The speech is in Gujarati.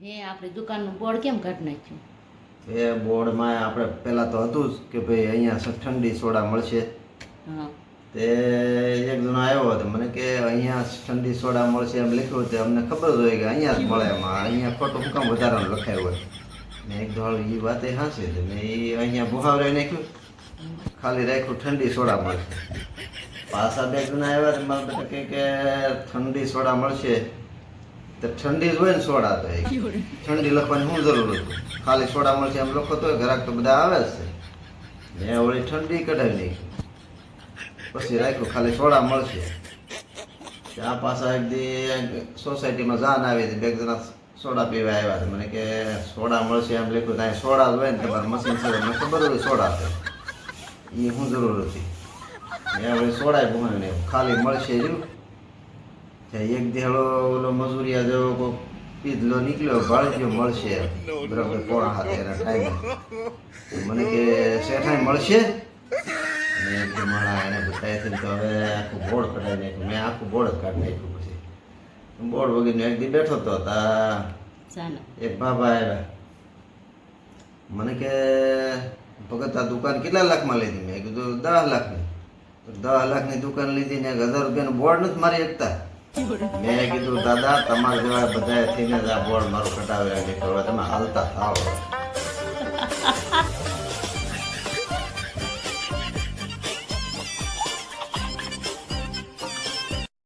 હે આપણી દુકાનનું બોર્ડ કેમ કાઢી નાખ્યું? એ બોર્ડમાં આપણે પહેલાં તો હતું જ કે ભાઈ અહીંયા ઠંડી સોડા મળશે. હા તે એક જણો આવ્યો હતો મને કે અહીંયા ઠંડી સોડા મળશે એમ લખ્યું તે અમને ખબર જ હોય કે અહીંયા જ મળે એમાં અહીંયા ખોટું શું કામ વધારાનું લખાયું હોય. મેં એક દોડ એ વાત એ હાંસી હતી મેં એ અહીંયા ભુહાવરાઈ નાખ્યું ખાલી રાખ્યું ઠંડી સોડા મળશે. પાછા બે જણા આવ્યા તો મારા બેટા કે ઠંડી સોડા મળશે તો ઠંડી જ હોય ને સોડા તો એ ઠંડી લખવાની શું જરૂર હતું ખાલી સોડા મળશે એમ લખો તો ગ્રાહક તો બધા આવે જ છે. મેં વળી ઠંડી કઢાવી નાખી પછી રાખ્યું ખાલી સોડા મળશે. ત્યાં પાછા એક દી સોસાયટીમાં જાન આવી હતી બે જણા સોડા પીવા આવ્યા હતા મને કે સોડા મળશે એમ લખ્યું ત્યાં સોડા જ હોય ને તમારે મશીન છે મને ખબર હોય સોડા છે એ શું જરૂર હતી. મેં હવે સોડા ભૂમાવીને ખાલી મળશે રહ્યું. એક દેહળો ઓલો મજૂરિયા જેવો કોઈ પીધલો નીકળ્યો ભાળ્યો મળશે બરાબર પોણા હાથે એના ટાઈમે મને કે શેઠાઈ મળશે અને મારા એને બતાવ્યાથી તો હવે આખું બોર્ડ કઢાવી નાખ્યું. મેં આખું બોર્ડ જ કાઢી નાખ્યું. પછી બોર્ડ વગેરે એક દી બેઠો હતો તા એક બાબા આવ્યા મને કે ભગત આ દુકાન કેટલા લાખમાં લીધી? મેં કીધું 10 લાખની. 10 લાખની દુકાન લીધી ને 1000 રૂપિયાનું બોર્ડ નથી મારી શકતા. મેં કીધું દાદા તમારા જેવા બધા થઈને જ આ બોર્ડ મારું કટાવે હવે તમે હાલતા થાવ.